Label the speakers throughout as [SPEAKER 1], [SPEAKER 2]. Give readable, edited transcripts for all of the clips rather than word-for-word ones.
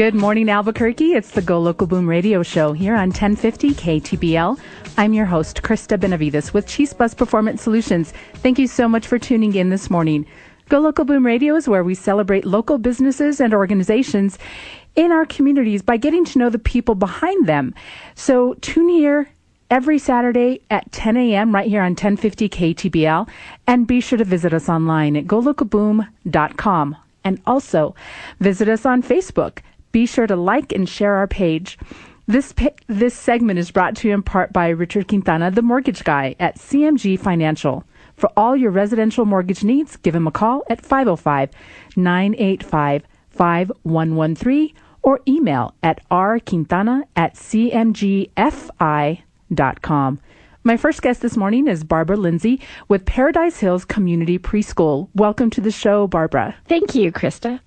[SPEAKER 1] Good morning, Albuquerque. It's the Go Local Boom radio show here on 1050 KTBL. I'm your host, Krista Benavides with Cheese Bus Performance Solutions. Thank you so much for tuning in this morning. Go Local Boom Radio is where we celebrate local businesses and organizations in our communities by getting to know the people behind them. So tune here every Saturday at 10 a.m. right here on 1050 KTBL. And be sure to visit us online at golocalboom.com. And also visit us on Facebook. Be sure to like and share our page. This segment is brought to you in part by Richard Quintana, the mortgage guy at CMG Financial. For all your residential mortgage needs, give him a call at 505-985-5113 or email at rquintana@cmgfi.com. My first guest this morning is Barbara Lindsay with Paradise Hills Community Preschool. Welcome to the show, Barbara.
[SPEAKER 2] Thank you, Krista.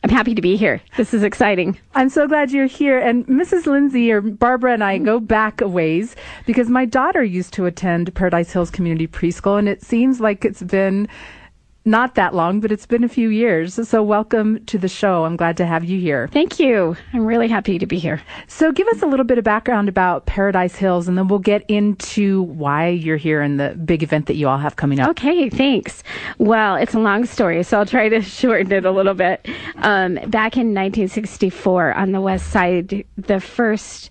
[SPEAKER 2] I'm happy to be here. This is exciting.
[SPEAKER 1] I'm so glad you're here. And Mrs. Lindsay, or Barbara, and I go back a ways because my daughter used to attend Paradise Hills Community Preschool, and it seems like it's been not that long, but it's been a few years. So welcome to the show. I'm glad to have you here.
[SPEAKER 2] Thank you. I'm really happy to be here.
[SPEAKER 1] So give us a little bit of background about Paradise Hills, and then we'll get into why you're here and the big event that you all have coming up.
[SPEAKER 2] Okay, thanks. Well, it's a long story, so I'll try to shorten it a little bit. Back in 1964, on the west side, the first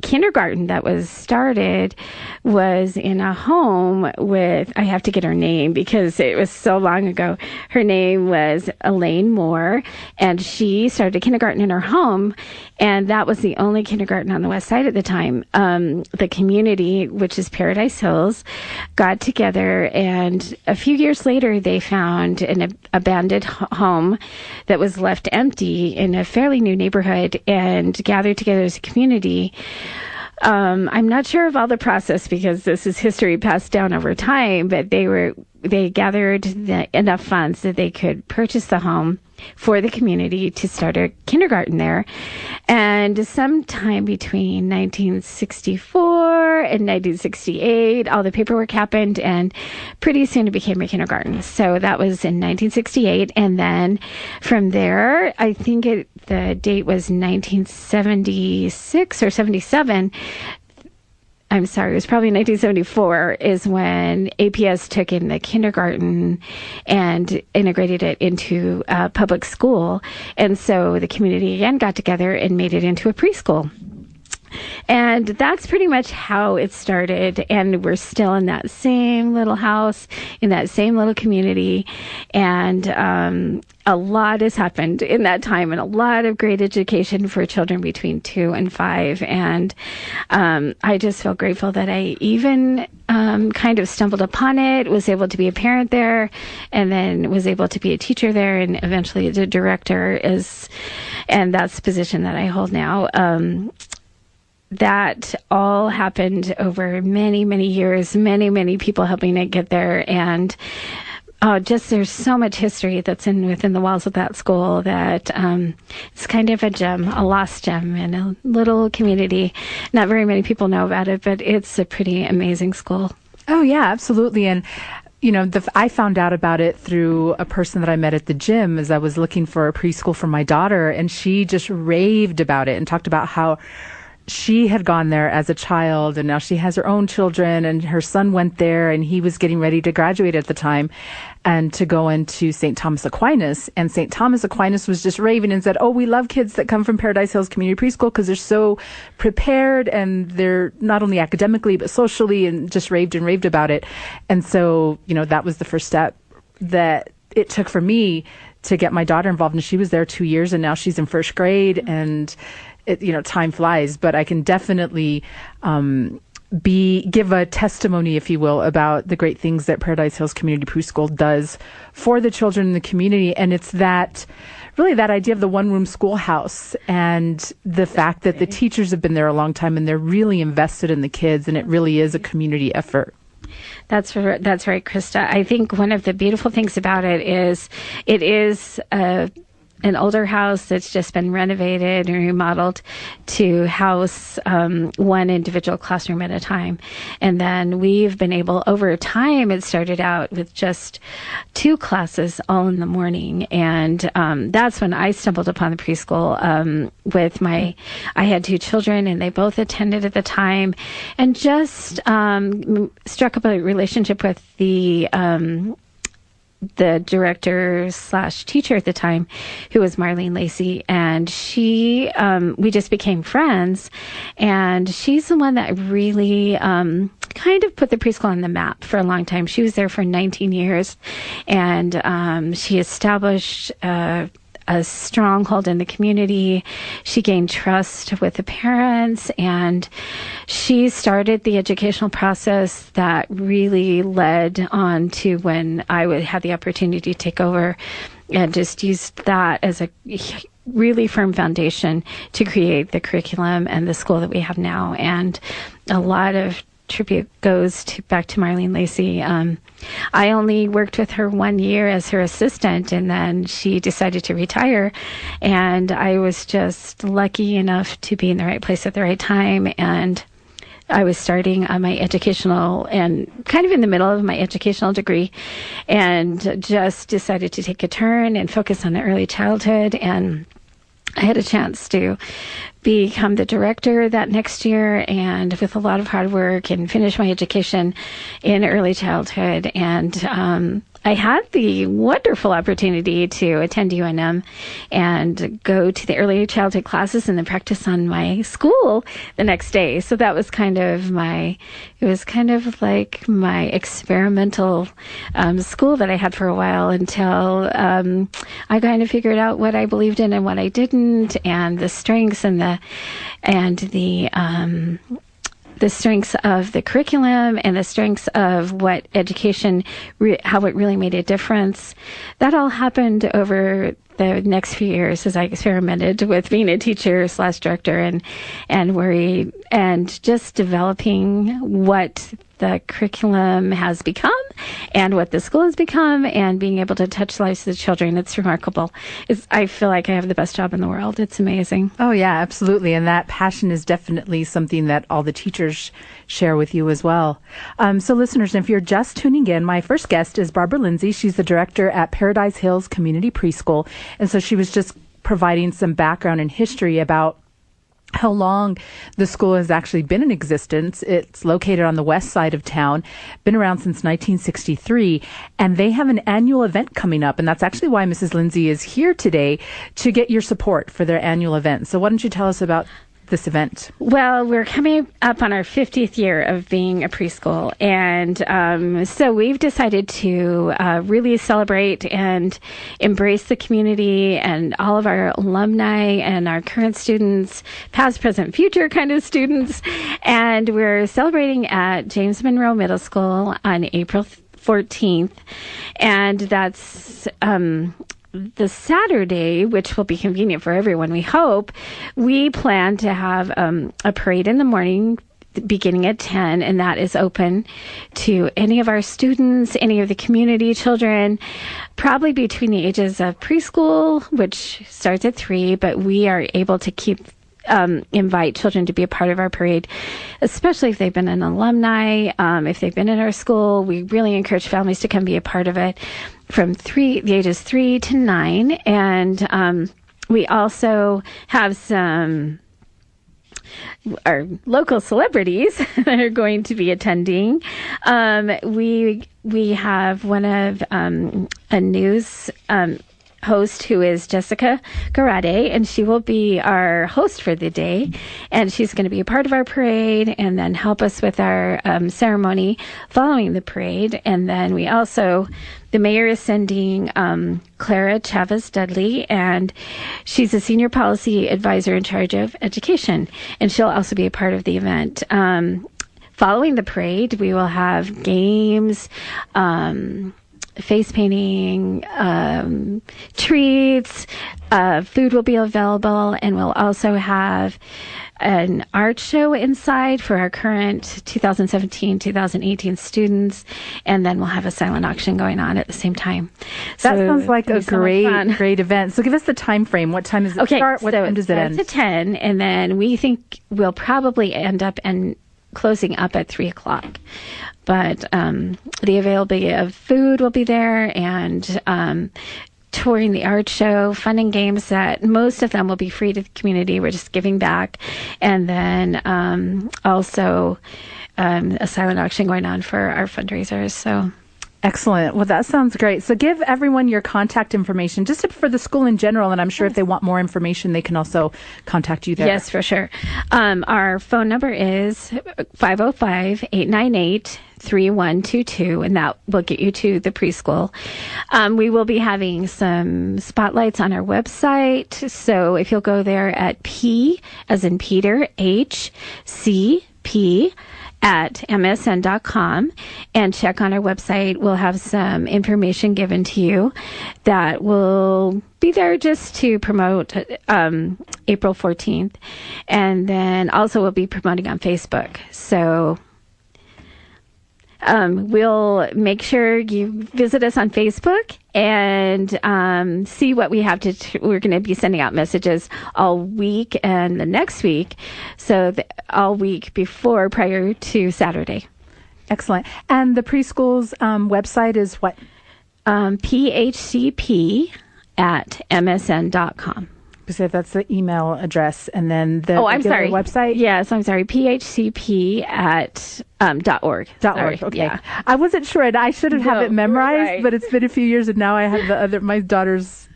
[SPEAKER 2] kindergarten that was started was in a home with, I have to get her name because it was so long ago. Her name was Elaine Moore, and she started a kindergarten in her home, and that was the only kindergarten on the west side at the time. The community, which is Paradise Hills, got together, and a few years later, they found an abandoned home that was left empty in a fairly new neighborhood and gathered together as a community. I'm not sure of all the process because this is history passed down over time, but they gathered enough funds that they could purchase the home for the community to start a kindergarten there. And sometime between 1964 and 1968, all the paperwork happened, and pretty soon it became a kindergarten. So that was in 1968. And then from there, I think the date was 1976 or 77. I'm sorry, it was probably 1974 is when APS took in the kindergarten and integrated it into public school. And so the community again got together and made it into a preschool. And that's pretty much how it started. And we're still in that same little house, in that same little community. And a lot has happened in that time, and a lot of great education for children between 2 and 5. And I just feel grateful that I even kind of stumbled upon it, was able to be a parent there, and then was able to be a teacher there, and eventually the director and that's the position that I hold now. That all happened over many, many years, many, many people helping it get there. And there's so much history that's within the walls of that school that it's kind of a gem, a lost gem in a little community. Not very many people know about it, but it's a pretty amazing school.
[SPEAKER 1] Oh, yeah, absolutely. And I found out about it through a person that I met at the gym as I was looking for a preschool for my daughter, and she just raved about it and talked about how she had gone there as a child, and now she has her own children, and her son went there, and he was getting ready to graduate at the time and to go into St. Thomas Aquinas. And St. Thomas Aquinas was just raving and said, oh, we love kids that come from Paradise Hills Community Preschool because they're so prepared, and they're not only academically but socially, and just raved about it. And so, that was the first step that it took for me to get my daughter involved. And she was there 2 years, and now she's in first grade, and time flies, but I can definitely give a testimony, if you will, about the great things that Paradise Hills Community Preschool does for the children in the community. And it's that idea of the one-room schoolhouse, and the fact that the teachers have been there a long time, and they're really invested in the kids, and it really is a community effort.
[SPEAKER 2] That's right, Krista. I think one of the beautiful things about it is a an older house that's just been renovated and remodeled to house one individual classroom at a time. And then we've been able, over time, it started out with just 2 classes all in the morning. And that's when I stumbled upon the preschool with I had 2 children, and they both attended at the time, and just struck up a relationship with the director / teacher at the time, who was Marlene Lacey, and we just became friends. And she's the one that really kind of put the preschool on the map for a long time. She was there for 19 years, and she established a stronghold in the community. She gained trust with the parents, and she started the educational process that really led on to when I had the opportunity to take over, and just used that as a really firm foundation to create the curriculum and the school that we have now. And a lot of tribute goes back to Marlene Lacey. I only worked with her 1 year as her assistant, and then she decided to retire. And I was just lucky enough to be in the right place at the right time. And I was starting on my educational, and kind of in the middle of my educational degree, and just decided to take a turn and focus on early childhood. And I had a chance to become the director that next year, and with a lot of hard work, and finish my education in early childhood. And I had the wonderful opportunity to attend UNM and go to the early childhood classes and then practice on my school the next day. So that was kind of like my experimental school that I had for a while, until I kind of figured out what I believed in and what I didn't, and the strengths and the strengths of the curriculum, and the strengths of what education, how it really made a difference. That all happened over the next few years as I experimented with being a teacher / director, and worried, and just developing what the curriculum has become and what the school has become, and being able to touch the lives of the children. It's remarkable. I feel like I have the best job in the world. It's amazing.
[SPEAKER 1] Oh, yeah, absolutely. And that passion is definitely something that all the teachers share with you as well. So listeners, if you're just tuning in, my first guest is Barbara Lindsay. She's the director at Paradise Hills Community Preschool. And so she was just providing some background and history about how long the school has actually been in existence. It's located on the west side of town, been around since 1963, and they have an annual event coming up. And that's actually why Mrs. Lindsay is here today, to get your support for their annual event. So why don't you tell us about this event?
[SPEAKER 2] Well, we're coming up on our 50th year of being a preschool, and so we've decided to really celebrate and embrace the community and all of our alumni and our current students, past, present, future kind of students. And we're celebrating at James Monroe Middle School on April 14th, and that's the Saturday, which will be convenient for everyone, we hope. We plan to have a parade in the morning beginning at 10, and that is open to any of our students, any of the community children, probably between the ages of preschool, which starts at 3, but we are able to invite children to be a part of our parade, especially if they've been an alumni, if they've been in our school. We really encourage families to come be a part of it from the ages 3 to 9. And we also have some our local celebrities that are going to be attending. We have one of a news host, who is Jessica Garade, and she will be our host for the day, and she's going to be a part of our parade and then help us with our ceremony following the parade. And then the mayor is sending Clara Chavez Dudley, and she's a senior policy advisor in charge of education, and she'll also be a part of the event. Following the parade, we will have games, face painting, treats, food will be available, and we'll also have an art show inside for our current 2017-2018 students, and then we'll have a silent auction going on at the same time.
[SPEAKER 1] That sounds like a great event. So give us the time frame. What time does it start? What time does it end?
[SPEAKER 2] It's at 10, and then we think we'll probably end up closing up at 3 o'clock. But the availability of food will be there, and touring the art show, fun and games that most of them will be free to the community. We're just giving back. And then also a silent auction going on for our fundraisers. So
[SPEAKER 1] excellent. Well, that sounds great. So give everyone your contact information just for the school in general. And I'm sure if they want more information, they can also contact you there.
[SPEAKER 2] Yes, for sure. Our phone number is 505-898-3122, and that will get you to the preschool. We will be having some spotlights on our website. So if you'll go there at P as in Peter, HCP at msn.com and check on our website. We'll have some information given to you that will be there just to promote April 14th. And then also we'll be promoting on Facebook. So we'll make sure you visit us on Facebook and see what we have we're going to be sending out messages all week and the next week. So all week prior to Saturday.
[SPEAKER 1] Excellent. And the preschool's website is what?
[SPEAKER 2] phcp at msn.com.
[SPEAKER 1] So that's the email address, and then the website.
[SPEAKER 2] Yes, I'm sorry. phcp at .org.
[SPEAKER 1] .org. Okay. Yeah. I wasn't sure, and I should have it memorized, right. But it's been a few years, and now I have my daughter's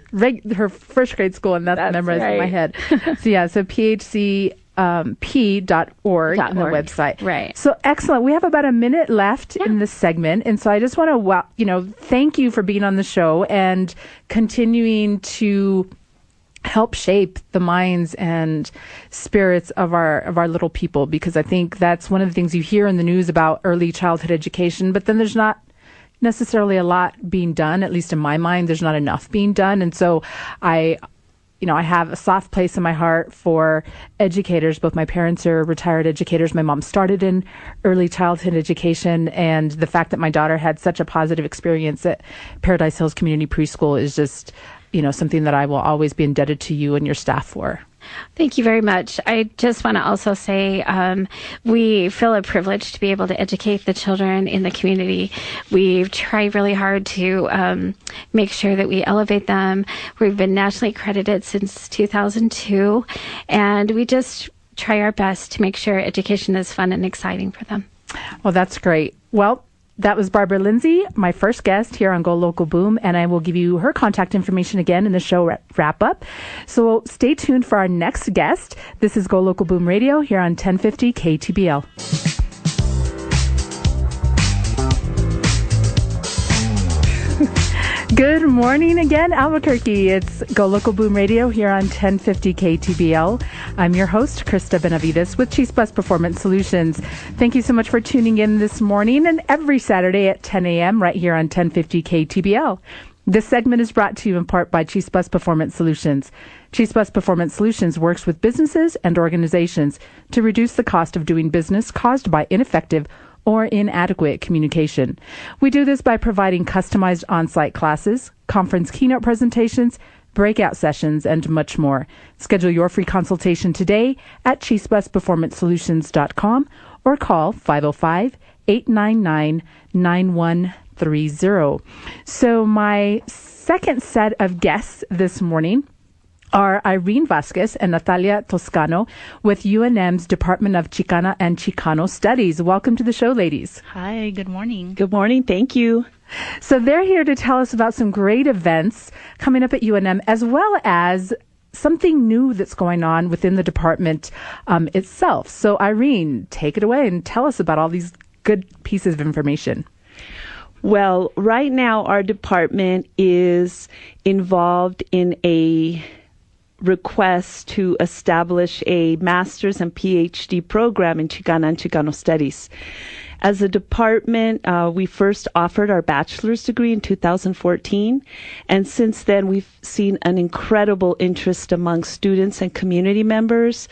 [SPEAKER 1] her first grade school, and that's memorized in my head. So phcp.org on the website.
[SPEAKER 2] Right.
[SPEAKER 1] So excellent. We have about a minute left in this segment, and so I just want to thank you for being on the show and continuing to help shape the minds and spirits of our little people, because I think that's one of the things you hear in the news about early childhood education, but then there's not necessarily a lot being done. At least in my mind, there's not enough being done. And so I have a soft place in my heart for educators. Both my parents are retired educators. My mom started in early childhood education, and the fact that my daughter had such a positive experience at Paradise Hills Community Preschool is just something that I will always be indebted to you and your staff for.
[SPEAKER 2] Thank you very much. I just want to also say we feel a privilege to be able to educate the children in the community. We've tried really hard to make sure that we elevate them. We've been nationally accredited since 2002, and we just try our best to make sure education is fun and exciting for them.
[SPEAKER 1] Well, that's great. Well, that was Barbara Lindsay, my first guest here on Go Local Boom, and I will give you her contact information again in the show wrap-up. So stay tuned for our next guest. This is Go Local Boom Radio here on 1050 KTBL. Good morning again, Albuquerque. It's Go Local Boom Radio here on 1050 KTBL. I'm your host, Krista Benavides with Chispas Performance Solutions. Thank you so much for tuning in this morning and every Saturday at 10 a.m. right here on 1050 KTBL. This segment is brought to you in part by Chispas Performance Solutions. Chispas Performance Solutions works with businesses and organizations to reduce the cost of doing business caused by ineffective or inadequate communication. We do this by providing customized on-site classes, conference keynote presentations, breakout sessions, and much more. Schedule your free consultation today at chispas-performancesolutions.com or call 505-899-9130. So my second set of guests this morning are Irene Vasquez and Natalia Toscano with UNM's Department of Chicana and Chicano Studies. Welcome to the show, ladies.
[SPEAKER 3] Hi, good morning.
[SPEAKER 4] Good morning. Thank you.
[SPEAKER 1] So they're here to tell us about some great events coming up at UNM, as well as something new that's going on within the department itself. So Irene, take it away and tell us about all these good pieces of information.
[SPEAKER 4] Well, right now our department is involved in a request to establish a master's and PhD program in Chicana and Chicano studies. As a department, we first offered our bachelor's degree in 2014, and since then we've seen an incredible interest among students and community members,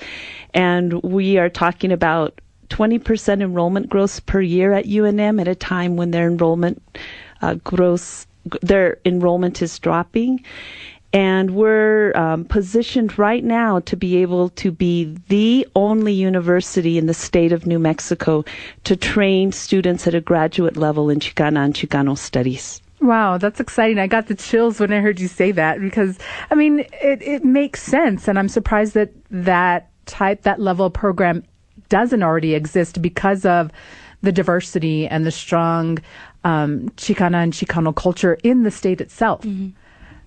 [SPEAKER 4] and we are talking about 20% enrollment growth per year at UNM at a time when their enrollment is dropping. And we're positioned right now to be able to be the only university in the state of New Mexico to train students at a graduate level in Chicana and Chicano studies.
[SPEAKER 1] Wow, that's exciting. I got the chills when I heard you say that because, I mean, it makes sense. And I'm surprised that that level of program doesn't already exist because of the diversity and the strong Chicana and Chicano culture in the state itself. Mm-hmm.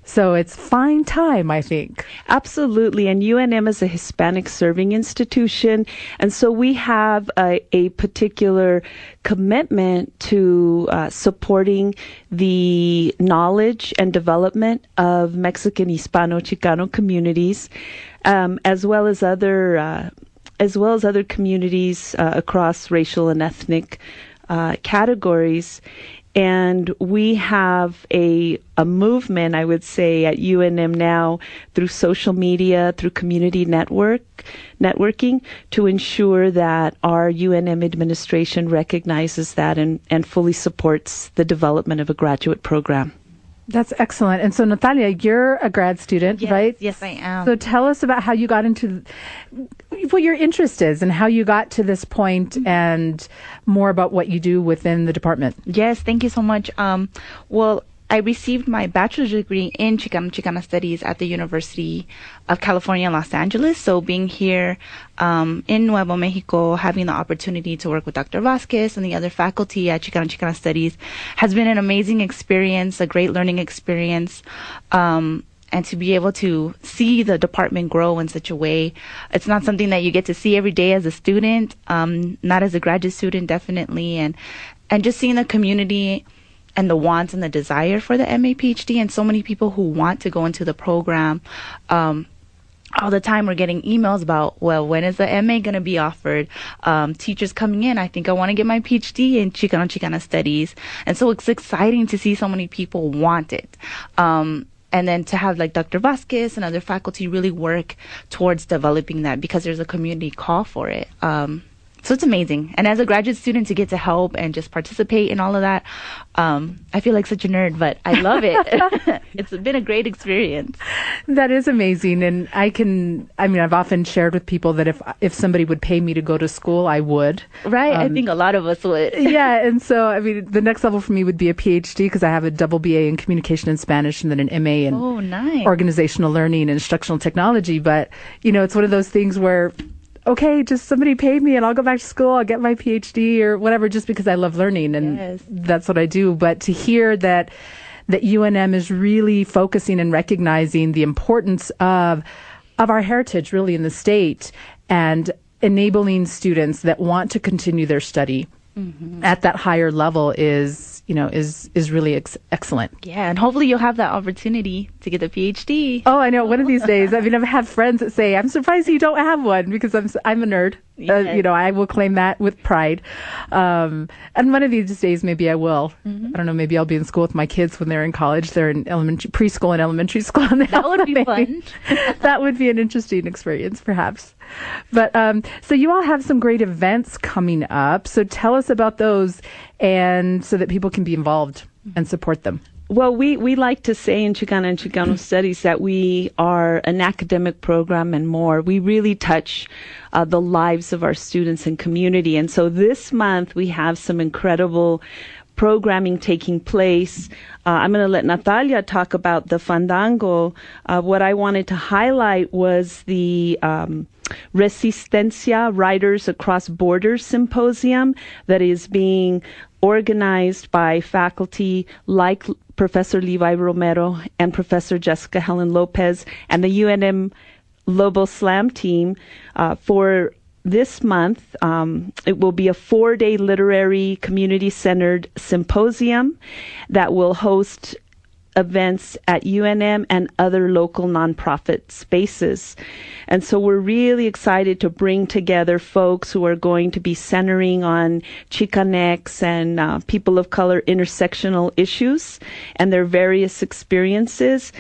[SPEAKER 1] So it's fine time, I think.
[SPEAKER 4] Absolutely. And UNM is a Hispanic serving institution. And so we have a particular commitment to supporting the knowledge and development of Mexican, Hispano, Chicano communities, as well as other communities across racial and ethnic categories. And we have a movement, I would say, at UNM now through social media, through community networking, to ensure that our UNM administration recognizes that and fully supports the development of a graduate program.
[SPEAKER 1] That's excellent. And so, Natalia, you're a grad student, right?
[SPEAKER 3] Yes, I am.
[SPEAKER 1] So tell us about how you got into what your interest is and how you got to this point and more about what you do within the department.
[SPEAKER 3] Yes, thank you so much. Well, I received my bachelor's degree in Chicana Studies at the University of California, Los Angeles. So being here in Nuevo Mexico, having the opportunity to work with Dr. Vasquez and the other faculty at Chicana Studies has been an amazing experience, a great learning experience. And to be able to see the department grow in such a way, it's not something that you get to see every day as a student, not as a graduate student, definitely. And just seeing the community and the wants and the desire for the MA PhD, and so many people who want to go into the program. All the time we're getting emails about, well, when is the MA going to be offered? Teachers coming in, I think I want to get my PhD in Chicana Studies. And so it's exciting to see so many people want it. And then to have like Dr. Vasquez and other faculty really work towards developing that because there's a community call for it. So it's amazing. And as a graduate student to get to help and just participate in all of that, I feel like such a nerd, but I love it. It's been a great experience.
[SPEAKER 1] That is amazing. And I've often shared with people that if somebody would pay me to go to school, I would.
[SPEAKER 3] Right. I think a lot of us would.
[SPEAKER 1] Yeah. And so, the next level for me would be a PhD because I have a double BA in communication and Spanish and then an MA in organizational learning and instructional technology. But, it's one of those things where, okay, just somebody pay me and I'll go back to school, I'll get my PhD or whatever, just because I love learning and that's what I do. But to hear that UNM is really focusing and recognizing the importance of our heritage really in the state and enabling students that want to continue their study at that higher level is really excellent.
[SPEAKER 3] Yeah, and hopefully you'll have that opportunity to get the PhD.
[SPEAKER 1] Oh, I know. One of these days, I've had friends that say, I'm surprised you don't have one because I'm a nerd. Yes. I will claim that with pride. And one of these days, maybe I will. I don't know, maybe I'll be in school with my kids when they're in college. They're in preschool and elementary school.
[SPEAKER 3] That would be fun.
[SPEAKER 1] That would be an interesting experience, perhaps. But so you all have some great events coming up. So tell us about those and so that people can be involved and support them.
[SPEAKER 4] Well, we like to say in Chicana and Chicano Studies that we are an academic program and more. We really touch the lives of our students and community. And so this month we have some incredible programming taking place. I'm going to let Natalia talk about the Fandango. What I wanted to highlight was the Resistencia Writers Across Borders Symposium that is being organized by faculty like Professor Levi Romero and Professor Jessica Helen Lopez and the UNM Lobo Slam team for this month. It will be a 4-day literary community-centered symposium that will host events at UNM and other local nonprofit spaces. And so we're really excited to bring together folks who are going to be centering on Chicanx and people of color intersectional issues and their various experiences.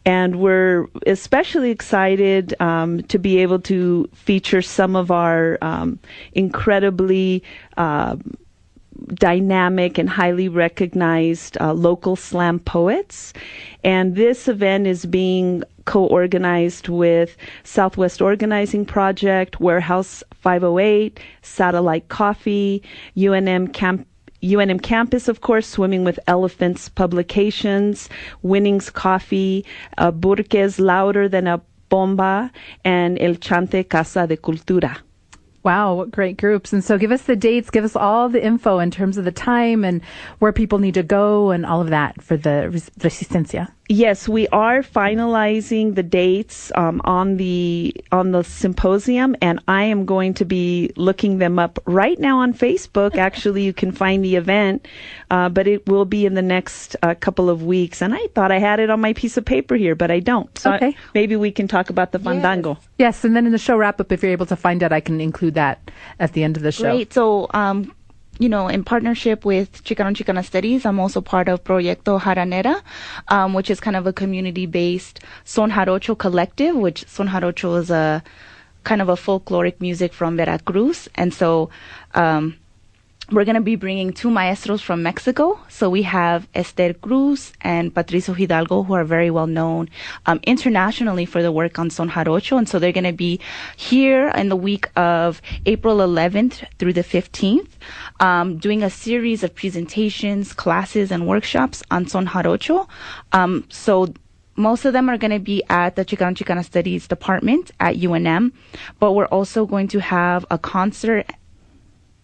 [SPEAKER 4] And we're especially excited to be able to feature some of our incredibly dynamic and highly recognized local slam poets. And this event is being co-organized with Southwest Organizing Project, Warehouse 508, Satellite Coffee, UNM Campus, of course, Swimming with Elephants Publications, Winnings Coffee, Burques Louder Than a Bomba, and El Chante Casa de Cultura.
[SPEAKER 1] Wow, what great groups. And so give us the dates, give us all the info in terms of the time and where people need to go and all of that for the Resistencia.
[SPEAKER 4] Yes, we are finalizing the dates on the symposium, and I am going to be looking them up right now on Facebook. Actually, you can find the event, but it will be in the next couple of weeks. And I thought I had it on my piece of paper here, but I don't. So
[SPEAKER 1] okay.
[SPEAKER 4] Maybe we can talk about the fandango.
[SPEAKER 1] Yes, and then in the show wrap-up, if you're able to find it, I can include that at the end of the show.
[SPEAKER 3] Great. So, in partnership with Chicano and Chicana Studies, I'm also part of Proyecto Jaranera, which is kind of a community-based Son Jarocho collective, which Son Jarocho is a kind of a folkloric music from Veracruz. And so we're going to be bringing two maestros from Mexico. So we have Esther Cruz and Patricio Hidalgo, who are very well known internationally for the work on Son Jarocho. And so they're going to be here in the week of April 11th through the 15th, doing a series of presentations, classes, and workshops on Son Jarocho. So most of them are going to be at the Chicano and Chicana Studies department at UNM, but we're also going to have a concert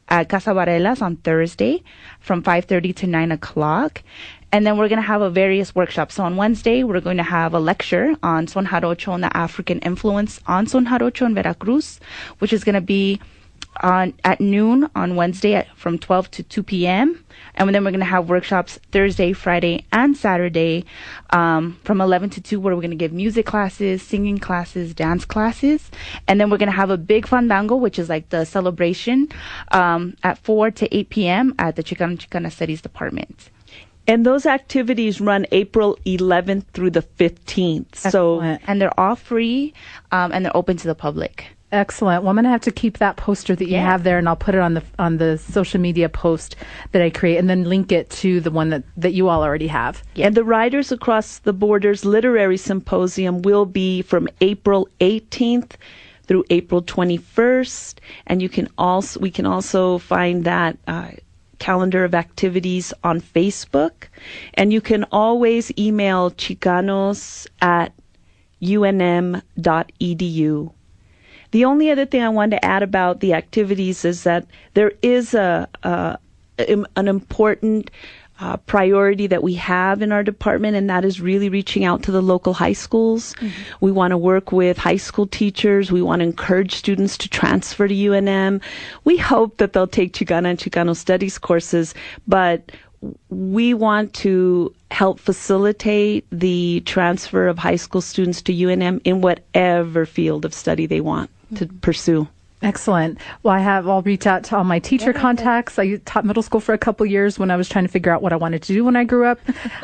[SPEAKER 3] at Casa Varelas on Thursday from 5:30 to 9 o'clock. And then we're going to have a various workshops. So on Wednesday, we're going to have a lecture on Son Jarocho and the African influence on Son Jarocho in Veracruz, which is going to be at noon on Wednesday from 12 to 2 p.m. And then we're going to have workshops Thursday, Friday, and Saturday from 11 to 2, where we're going to give music classes, singing classes, dance classes. And then we're going to have a big fandango, which is like the celebration at 4 to 8 p.m. at the Chicano and Chicana Studies Department.
[SPEAKER 4] And those activities run April 11th through the 15th.
[SPEAKER 1] Excellent.
[SPEAKER 3] And they're all free and they're open to the public.
[SPEAKER 1] Excellent. Well, I'm going to have to keep that poster that you have there, and I'll put it on the social media post that I create, and then link it to the one that you all already have.
[SPEAKER 4] Yeah. And the Writers Across the Borders Literary Symposium will be from April 18th through April 21st, and we can also find that calendar of activities on Facebook, and you can always email chicanos@unm.edu. The only other thing I wanted to add about the activities is that there is an important priority that we have in our department, and that is really reaching out to the local high schools. Mm-hmm. We want to work with high school teachers. We want to encourage students to transfer to UNM. We hope that they'll take Chicana and Chicano Studies courses, but we want to help facilitate the transfer of high school students to UNM in whatever field of study they want to pursue.
[SPEAKER 1] Excellent. Well, I'll reach out to all my teacher contacts. I taught middle school for a couple years when I was trying to figure out what I wanted to do when I grew up,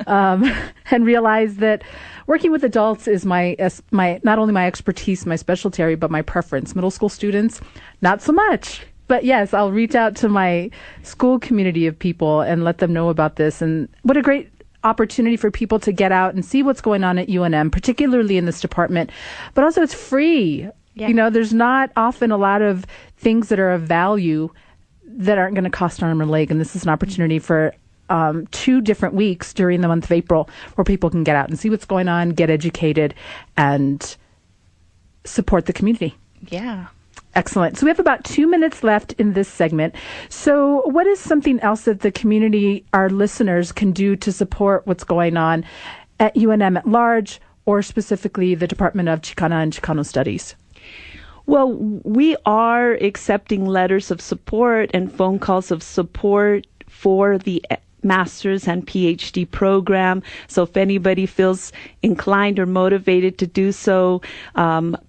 [SPEAKER 1] and realized that working with adults is my not only my expertise, my specialty area, but my preference. Middle school students, not so much. But yes, I'll reach out to my school community of people and let them know about this. And what a great opportunity for people to get out and see what's going on at UNM, particularly in this department. But also it's free. Yeah. You know, there's not often a lot of things that are of value that aren't going to cost an arm and a leg. And this is an opportunity for 2 different weeks during the month of April where people can get out and see what's going on, get educated, and support the community.
[SPEAKER 3] Yeah.
[SPEAKER 1] Excellent. So we have about 2 minutes left in this segment. So what is something else that the community, our listeners, can do to support what's going on at UNM at large, or specifically the Department of Chicana and Chicano Studies?
[SPEAKER 4] Well, we are accepting letters of support and phone calls of support for the master's and PhD program. So if anybody feels inclined or motivated to do so,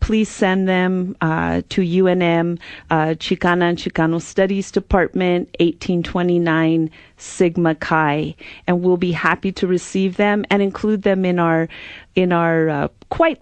[SPEAKER 4] please send them to UNM, Chicana and Chicano Studies Department, 1829 Sigma Chi, and we'll be happy to receive them and include them in our quite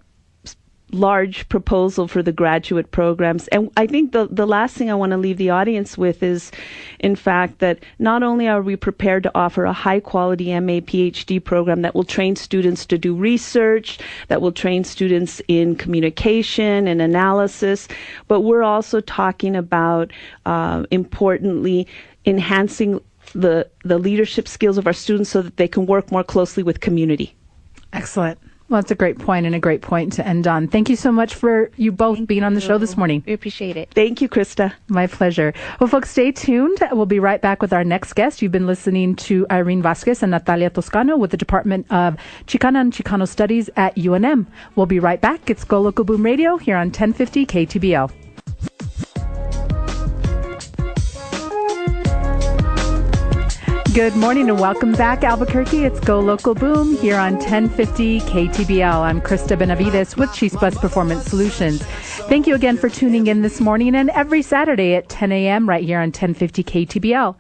[SPEAKER 4] large proposal for the graduate programs. And I think the last thing I want to leave the audience with is, in fact, that not only are we prepared to offer a high quality MA PhD program that will train students to do research, that will train students in communication and analysis, but we're also talking about, importantly, enhancing the leadership skills of our students so that they can work more closely with community.
[SPEAKER 1] Excellent. Well, that's a great point and a great point to end on. Thank you so much for you both being on the show this morning.
[SPEAKER 3] We appreciate it.
[SPEAKER 4] Thank you, Krista.
[SPEAKER 1] My pleasure. Well, folks, stay tuned. We'll be right back with our next guest. You've been listening to Irene Vasquez and Natalia Toscano with the Department of Chicana and Chicano Studies at UNM. We'll be right back. It's Go Local Boom Radio here on 1050 KTBL. Good morning and welcome back, Albuquerque. It's Go Local Boom here on 1050 KTBL. I'm Krista Benavides with Chispas Performance Solutions. Thank you again for tuning in this morning and every Saturday at 10 a.m. right here on 1050 KTBL.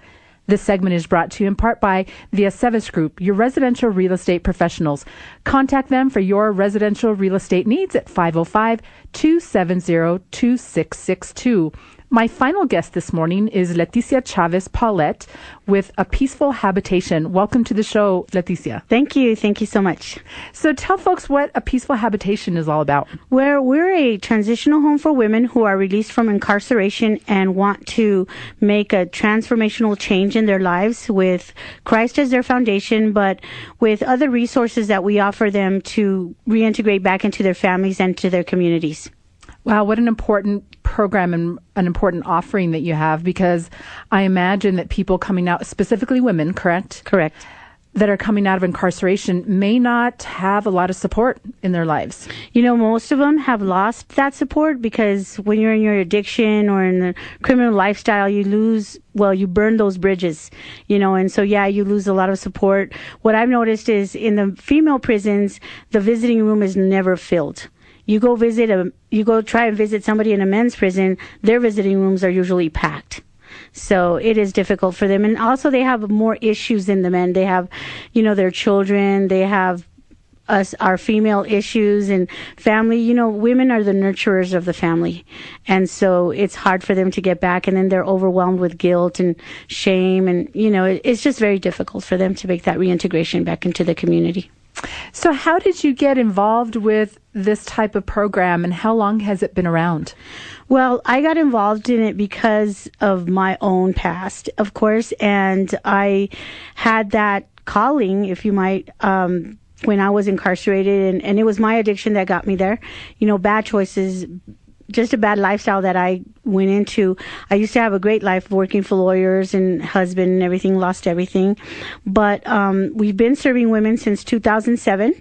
[SPEAKER 1] This segment is brought to you in part by the Aceves Group, your residential real estate professionals. Contact them for your residential real estate needs at 505-270-2662. My final guest this morning is Leticia Chavez Paulette with A Peaceful Habitation. Welcome to the show, Leticia.
[SPEAKER 5] Thank you. Thank you so much.
[SPEAKER 1] So tell folks what A Peaceful Habitation is all about.
[SPEAKER 5] We're a transitional home for women who are released from incarceration and want to make a transformational change in their lives with Christ as their foundation, but with other resources that we offer them to reintegrate back into their families and to their communities.
[SPEAKER 1] Wow, what an important program and an important offering that you have, because I imagine that people coming out, specifically women, correct?
[SPEAKER 5] Correct.
[SPEAKER 1] That are coming out of incarceration may not have a lot of support in their lives.
[SPEAKER 5] You know, most of them have lost that support because when you're in your addiction or in the criminal lifestyle, you burn those bridges, and so, you lose a lot of support. What I've noticed is in the female prisons, the visiting room is never filled. You go try and visit somebody in a men's prison, their visiting rooms are usually packed. So it is difficult for them. And also they have more issues than the men. They have, their children, they have our female issues and family. Women are the nurturers of the family. And so it's hard for them to get back. And then they're overwhelmed with guilt and shame. And, it's just very difficult for them to make that reintegration back into the community.
[SPEAKER 1] So how did you get involved with this type of program, and how long has it been around?
[SPEAKER 5] Well, I got involved in it because of my own past, of course, and I had that calling, if you might, when I was incarcerated, and it was my addiction that got me there. Bad choices, just a bad lifestyle that I went into. I used to have a great life working for lawyers and husband and everything, lost everything. But we've been serving women since 2007,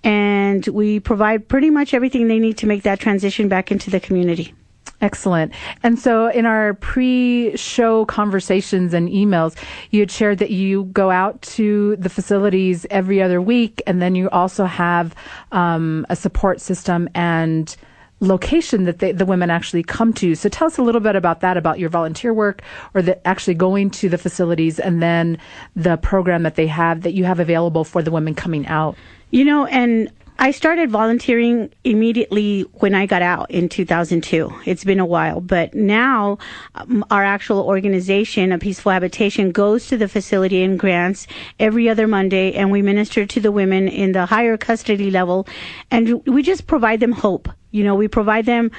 [SPEAKER 5] and we provide pretty much everything they need to make that transition back into the community.
[SPEAKER 1] Excellent. And so in our pre-show conversations and emails, you had shared that you go out to the facilities every other week, and then you also have a support system and location that the women actually come to. So tell us a little bit about that, about your volunteer work, or actually going to the facilities, and then the program that you have available for the women coming out.
[SPEAKER 5] And I started volunteering immediately when I got out in 2002. It's been a while, but now our actual organization, A Peaceful Habitation, goes to the facility and grants every other Monday, and we minister to the women in the higher custody level, and we just provide them hope. We provide them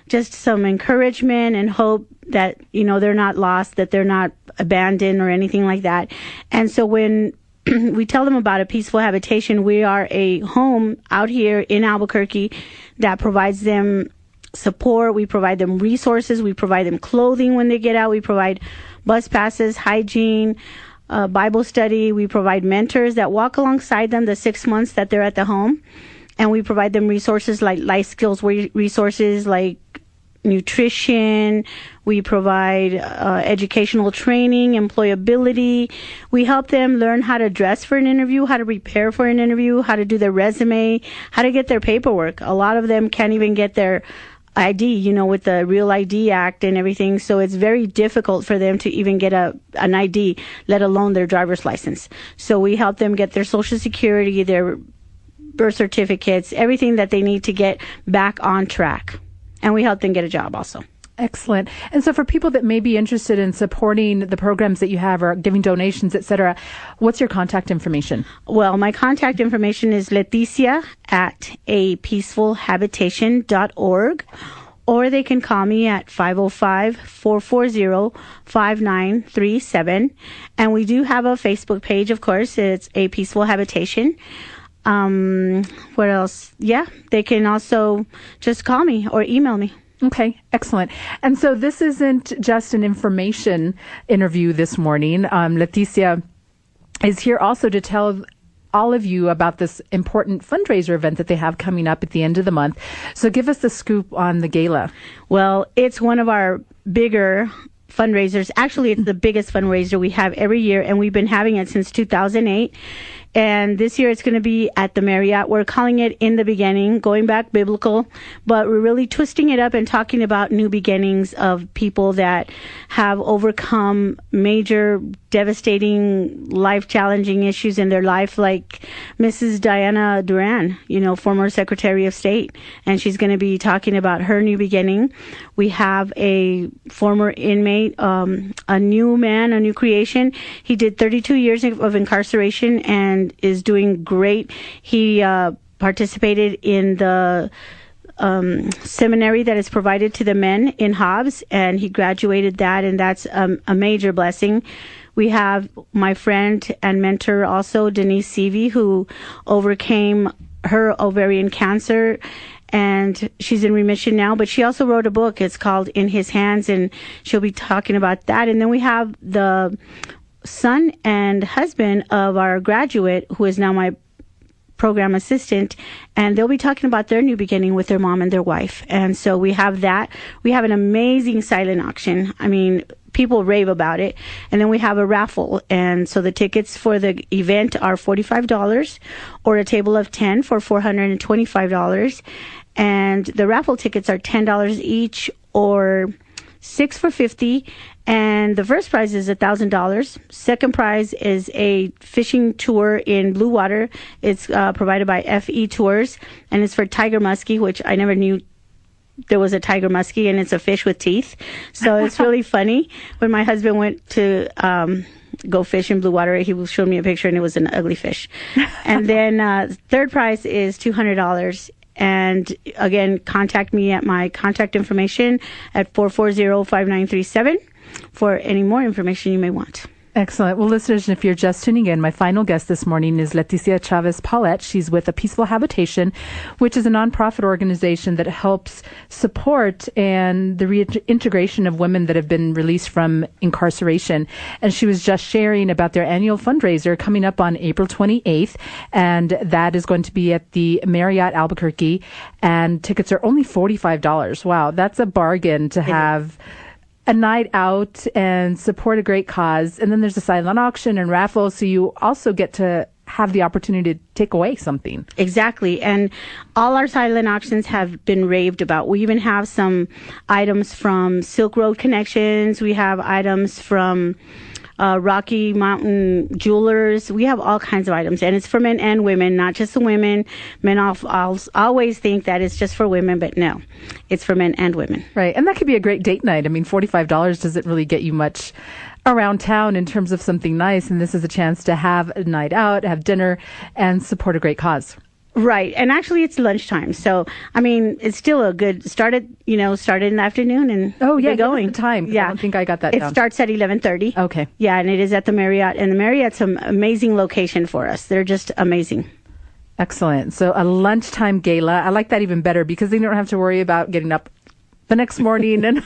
[SPEAKER 5] just some encouragement and hope that, they're not lost, that they're not abandoned or anything like that. And so when we tell them about A Peaceful Habitation, we are a home out here in Albuquerque that provides them support. We provide them resources. We provide them clothing when they get out. We provide bus passes, hygiene, Bible study. We provide mentors that walk alongside them the 6 months that they're at the home. And we provide them resources like life skills resources, like nutrition. We provide educational training, employability. We help them learn how to dress for an interview, how to prepare for an interview, how to do their resume, how to get their paperwork. A lot of them can't even get their ID, with the Real ID Act and everything. So it's very difficult for them to even get an ID, let alone their driver's license. So we help them get their Social Security, their birth certificates, everything that they need to get back on track. And we help them get a job also.
[SPEAKER 1] Excellent. And so for people that may be interested in supporting the programs that you have or giving donations, et cetera, what's your contact information?
[SPEAKER 5] Well, my contact information is Leticia at apeacefulhabitation.org, or they can call me at 505-440-5937. And we do have a Facebook page, of course. It's A Peaceful Habitation. What else? Yeah, they can also just call me or email me.
[SPEAKER 1] Okay, excellent. And so this isn't just an information interview this morning. Leticia is here also to tell all of you about this important fundraiser event that they have coming up at the end of the month. So give us the scoop on the gala.
[SPEAKER 5] Well, it's one of our bigger fundraisers. Actually, it's the biggest fundraiser we have every year, and we've been having it since 2008. And this year it's going to be at the Marriott. We're calling it In the Beginning, going back biblical, but we're really twisting it up and talking about new beginnings of people that have overcome major, devastating, life-challenging issues in their life, like Mrs. Diana Duran, former Secretary of State. And she's going to be talking about her new beginning. We have a former inmate, a new man, a new creation. He did 32 years of incarceration and is doing great. He participated in the seminary that is provided to the men in Hobbs, and he graduated that, and that's a major blessing. We have my friend and mentor also, Denise Seavey, who overcame her ovarian cancer, and she's in remission now, but she also wrote a book. It's called In His Hands, and she'll be talking about that. And then we have the son and husband of our graduate, who is now my program assistant, and they'll be talking about their new beginning with their mom and their wife. And so we have that. We have an amazing silent auction. I mean, people rave about it. And then we have a raffle. And so the tickets for the event are $45, or a table of 10 for $425. And the raffle tickets are $10 each, or 6 for $50. And the first prize is $1,000. Second prize is a fishing tour in blue water. It's provided by FE Tours, and it's for tiger muskie, which I never knew there was a tiger muskie, and it's a fish with teeth. So it's really funny. When my husband went to go fish in blue water, he showed me a picture, and it was an ugly fish. And then third prize is $200. And again, contact me at my contact information at 440-5937 for any more information you may want.
[SPEAKER 1] Excellent. Well, listeners, if you're just tuning in, my final guest this morning is Leticia Chavez Paulette. She's with A Peaceful Habitation, which is a nonprofit organization that helps support and the reintegration of women that have been released from incarceration. And she was just sharing about their annual fundraiser coming up on April 28th, and that is going to be at the Marriott Albuquerque, and tickets are only $45. Wow, that's a bargain to have a night out and support a great cause. And then there's a silent auction and raffle, so you also get to have the opportunity to take away something.
[SPEAKER 5] Exactly. And all our silent auctions have been raved about. We even have some items from Silk Road Connections. We have items from Rocky Mountain Jewelers. We have all kinds of items, and it's for men and women, not just the women. Men always think that it's just for women, but no, it's for men and women.
[SPEAKER 1] Right, and that could be a great date night. I mean, $45 doesn't really get you much around town in terms of something nice, and this is a chance to have a night out, have dinner, and support a great cause.
[SPEAKER 5] Right, and actually it's lunchtime, so I mean it's still a good start in the afternoon and
[SPEAKER 1] get
[SPEAKER 5] going.
[SPEAKER 1] The time. Yeah, I don't think I got that.
[SPEAKER 5] It starts at 11:30.
[SPEAKER 1] Okay. Yeah,
[SPEAKER 5] and it is at the Marriott, and the Marriott's an amazing location for us. They're just amazing.
[SPEAKER 1] Excellent. So a lunchtime gala. I like that even better because they don't have to worry about getting up the next morning and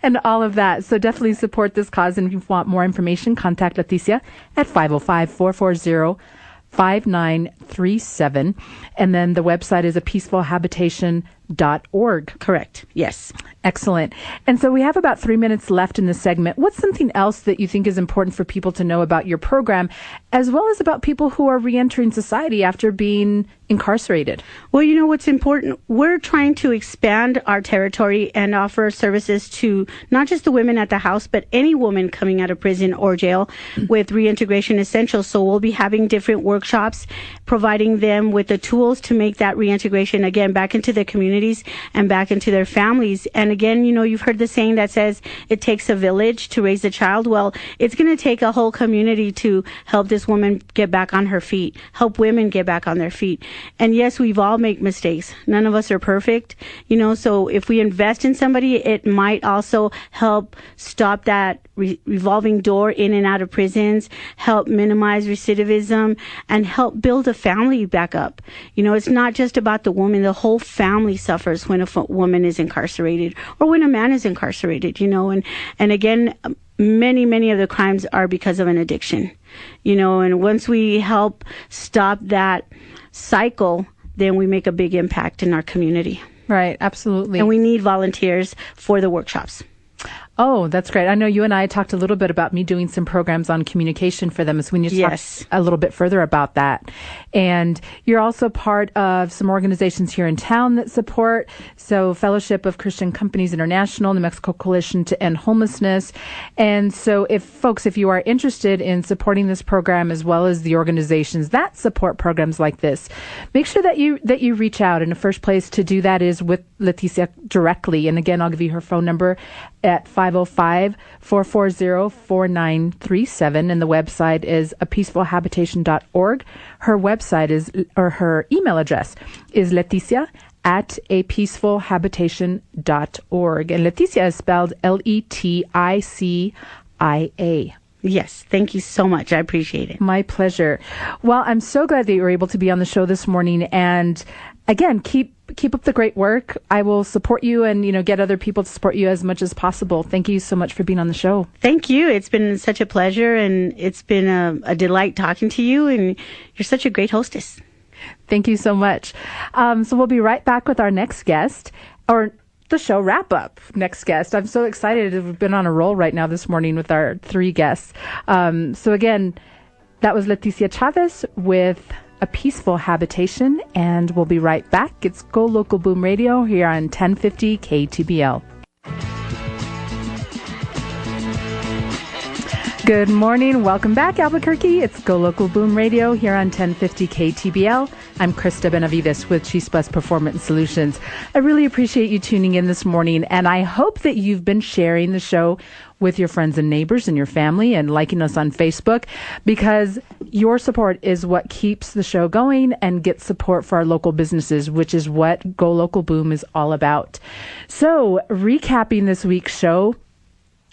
[SPEAKER 1] and all of that. So definitely support this cause, and if you want more information, contact Leticia at 505-440-5937. And then the website is apeacefulhabitation.org.
[SPEAKER 5] Correct. Yes.
[SPEAKER 1] Excellent. And so we have about 3 minutes left in this segment. What's something else that you think is important for people to know about your program, as well as about people who are reentering society after being incarcerated?
[SPEAKER 5] Well, you know what's important? We're trying to expand our territory and offer services to not just the women at the house, but any woman coming out of prison or jail with reintegration essentials. So we'll be having different workshops, providing them with the tools to make that reintegration, again, back into their communities and back into their families. And again, you know, you've heard the saying that says it takes a village to raise a child. Well, it's going to take a whole community to help this woman get back on her feet, help women get back on their feet. And yes, we've all made mistakes. None of us are perfect, you know, so if we invest in somebody, it might also help stop that revolving door in and out of prisons, help minimize recidivism, and help build a family back up. You know, it's not just about the woman. The whole family suffers when a woman is incarcerated or when a man is incarcerated, you know, and again, many of the crimes are because of an addiction, you know, and once we help stop that cycle, then we make a big impact in our community.
[SPEAKER 1] Right, absolutely.
[SPEAKER 5] And we need volunteers for the workshops.
[SPEAKER 1] Oh, that's great. I know you and I talked a little bit about me doing some programs on communication for them. So we need to talk a little bit further about that. And you're also part of some organizations here in town that support. So Fellowship of Christian Companies International, New Mexico Coalition to End Homelessness. And so if you are interested in supporting this program as well as the organizations that support programs like this, make sure that you reach out. And the first place to do that is with Leticia directly. And again, I'll give you her phone number at 505-440-4937, and the website is apeacefulhabitation.org. Her website her email address is leticia@apeacefulhabitation.org, and Leticia is spelled Leticia.
[SPEAKER 5] Yes, thank you so much. I appreciate it.
[SPEAKER 1] My pleasure. Well, I'm so glad that you were able to be on the show this morning, and again, keep up the great work. I will support you and, you know, get other people to support you as much as possible. Thank you so much for being on the show.
[SPEAKER 5] Thank you. It's been such a pleasure, and it's been a delight talking to you, and you're such a great hostess.
[SPEAKER 1] Thank you so much. So we'll be right back with our next guest, or the show wrap up next guest. I'm so excited. We've been on a roll right now this morning with our 3 guests. So again, that was Leticia Chavez with A Peaceful Habitation, and we'll be right back. It's Go Local Boom Radio here on 1050 KTBL. Good morning. Welcome back, Albuquerque. It's Go Local Boom Radio here on 1050 KTBL. I'm Krista Benavides with Chispas Performance Solutions. I really appreciate you tuning in this morning, and I hope that you've been sharing the show with your friends and neighbors and your family and liking us on Facebook, because your support is what keeps the show going and gets support for our local businesses, which is what Go Local Boom is all about. So, recapping this week's show,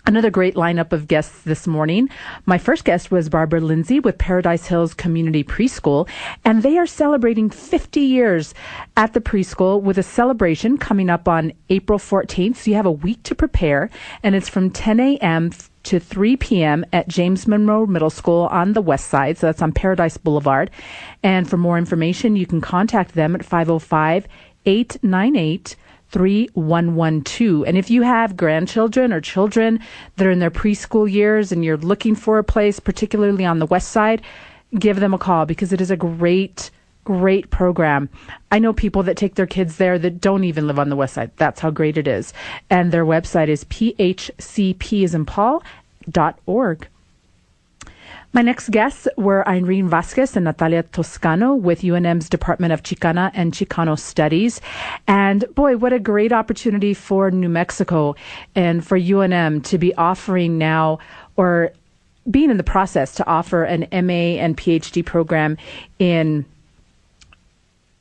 [SPEAKER 1] another great lineup of guests this morning. My first guest was Barbara Lindsay with Paradise Hills Community Preschool, and they are celebrating 50 years at the preschool with a celebration coming up on April 14th. So you have a week to prepare, and it's from 10 a.m. to 3 p.m. at James Monroe Middle School on the west side. So that's on Paradise Boulevard. And for more information, you can contact them at 505-898-3112. And if you have grandchildren or children that are in their preschool years and you're looking for a place, particularly on the west side, give them a call, because it is a great program. I know people that take their kids there that don't even live on the west side. That's how great it is. And their website is phcp.org. My next guests were Irene Vasquez and Natalia Toscano with UNM's Department of Chicana and Chicano Studies. And boy, what a great opportunity for New Mexico and for UNM to be offering now, or being in the process to offer an MA and PhD program in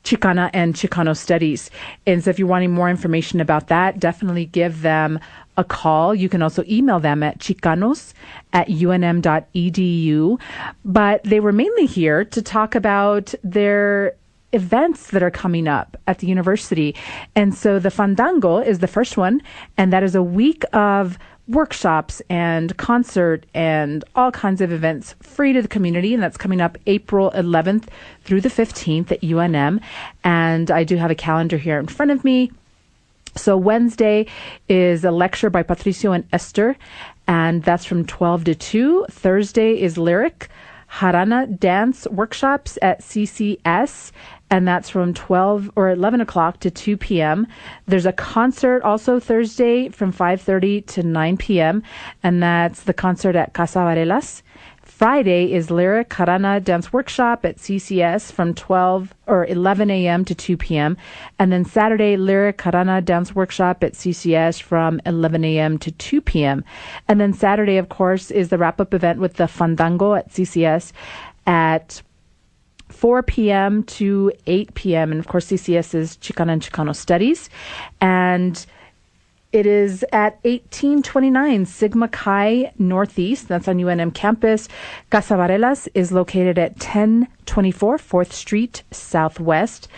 [SPEAKER 1] Chicana and Chicano Studies. And so if you're wanting more information about that, definitely give them a call. You can also email them at chicanos@unm.edu. But they were mainly here to talk about their events that are coming up at the university. And so the Fandango is the first one, and that is a week of workshops and concert and all kinds of events free to the community, and that's coming up April 11th through the 15th at UNM. And I do have a calendar here in front of me. So Wednesday is a lecture by Patricio and Esther, and that's from 12 to 2. Thursday is lyric Harana dance workshops at CCS, and that's from 12 or 11 o'clock to 2 p.m. There's a concert also Thursday from 5:30 to 9 p.m., and that's the concert at Casa Varelas. Friday is lyric Harana dance workshop at CCS from 12 or 11 a.m. to 2 p.m. And then Saturday, lyric Harana dance workshop at CCS from 11 a.m. to 2 p.m. And then Saturday, of course, is the wrap-up event with the Fandango at CCS at 4 p.m. to 8 p.m. And of course, CCS is Chicana and Chicano Studies. And it is at 1829 Sigma Chi Northeast. That's on UNM campus. Casa Varelas is located at 1024 4th Street Southwest.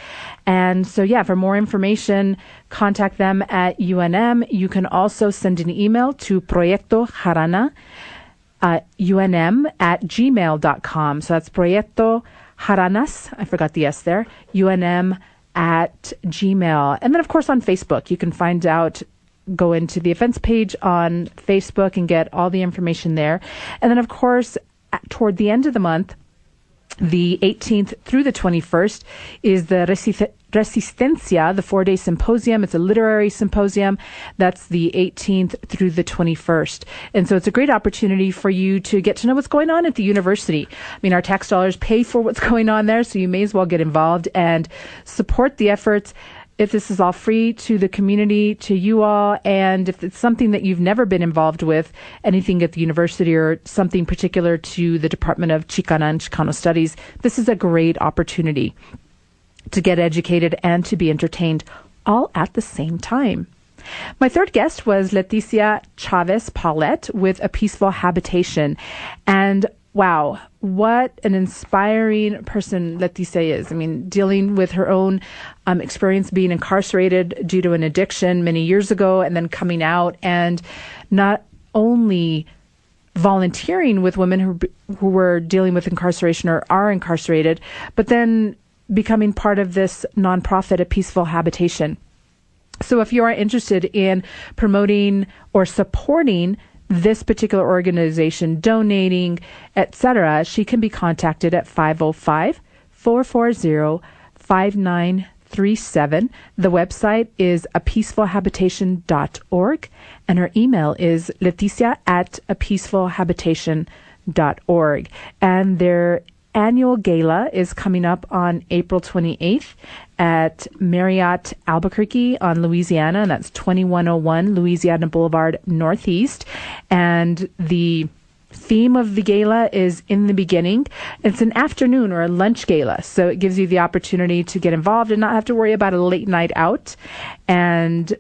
[SPEAKER 1] And so, yeah, for more information, contact them at UNM. You can also send an email to Proyecto Harana, UNM@gmail.com. So that's Proyecto Haranas. I forgot the S there. UNM at Gmail. And then, of course, on Facebook, you can find out. Go into the events page on Facebook and get all the information there. And then, of course, toward the end of the month, the 18th through the 21st, is the Resistencia, the 4-day symposium. It's a literary symposium. That's the 18th through the 21st. And so it's a great opportunity for you to get to know what's going on at the university. I mean, our tax dollars pay for what's going on there, so you may as well get involved and support the efforts. If this is all free to the community, to you all, and if it's something that you've never been involved with, anything at the university or something particular to the Department of Chicana and Chicano Studies, this is a great opportunity to get educated and to be entertained all at the same time. My third guest was Leticia Chavez Paulette with A Peaceful Habitation. And wow, what an inspiring person Leticia is. I mean, dealing with her own experience being incarcerated due to an addiction many years ago and then coming out and not only volunteering with women who were dealing with incarceration or are incarcerated, but then becoming part of this nonprofit, A Peaceful Habitation. So if you are interested in promoting or supporting this particular organization, donating, etc., she can be contacted at 505-440-5937. The website is apeacefulhabitation.org, and her email is leticia@apeacefulhabitation.org. And their annual gala is coming up on April 28th at Marriott Albuquerque on Louisiana, and that's 2101 Louisiana Boulevard Northeast. And the theme of the gala is In the Beginning. It's an afternoon or a lunch gala, so it gives you the opportunity to get involved and not have to worry about a late night out. And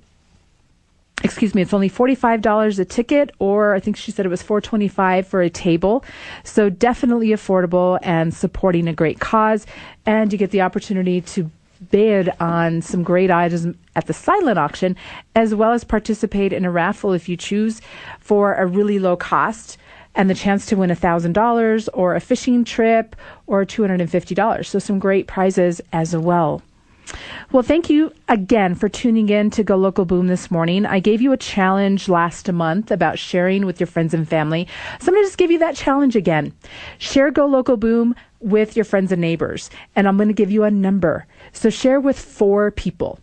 [SPEAKER 1] it's only $45 a ticket, or I think she said it was $4.25 for a table. So definitely affordable and supporting a great cause. And you get the opportunity to bid on some great items at the silent auction, as well as participate in a raffle if you choose for a really low cost, and the chance to win $1,000 or a fishing trip or $250. So some great prizes as well. Well, thank you again for tuning in to Go Local Boom this morning. I gave you a challenge last month about sharing with your friends and family. So I'm going to just give you that challenge again. Share Go Local Boom with your friends and neighbors. And I'm going to give you a number. So share with 4 people.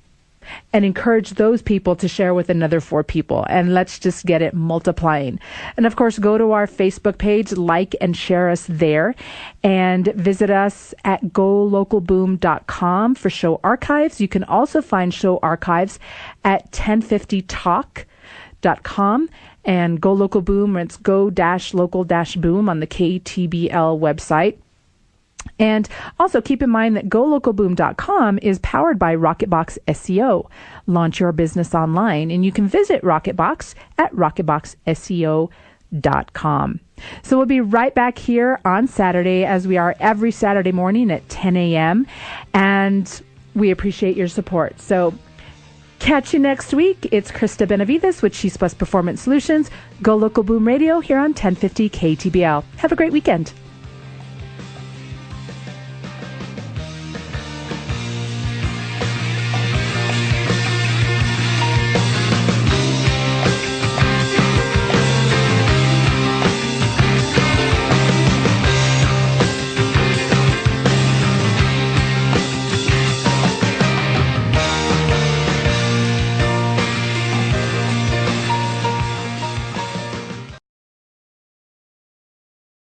[SPEAKER 1] And encourage those people to share with another 4 people. And let's just get it multiplying. And of course, go to our Facebook page, like and share us there. And visit us at golocalboom.com for show archives. You can also find show archives at 1050talk.com. And Go Local Boom, it's go-local-boom on the KTBL website. And also keep in mind that golocalboom.com is powered by Rocketbox SEO. Launch your business online, and you can visit Rocketbox at rocketboxseo.com. So we'll be right back here on Saturday, as we are every Saturday morning at 10 a.m. And we appreciate your support. So catch you next week. It's Krista Benavides with Cheese Plus Performance Solutions. Go Local Boom Radio here on 1050 KTBL. Have a great weekend.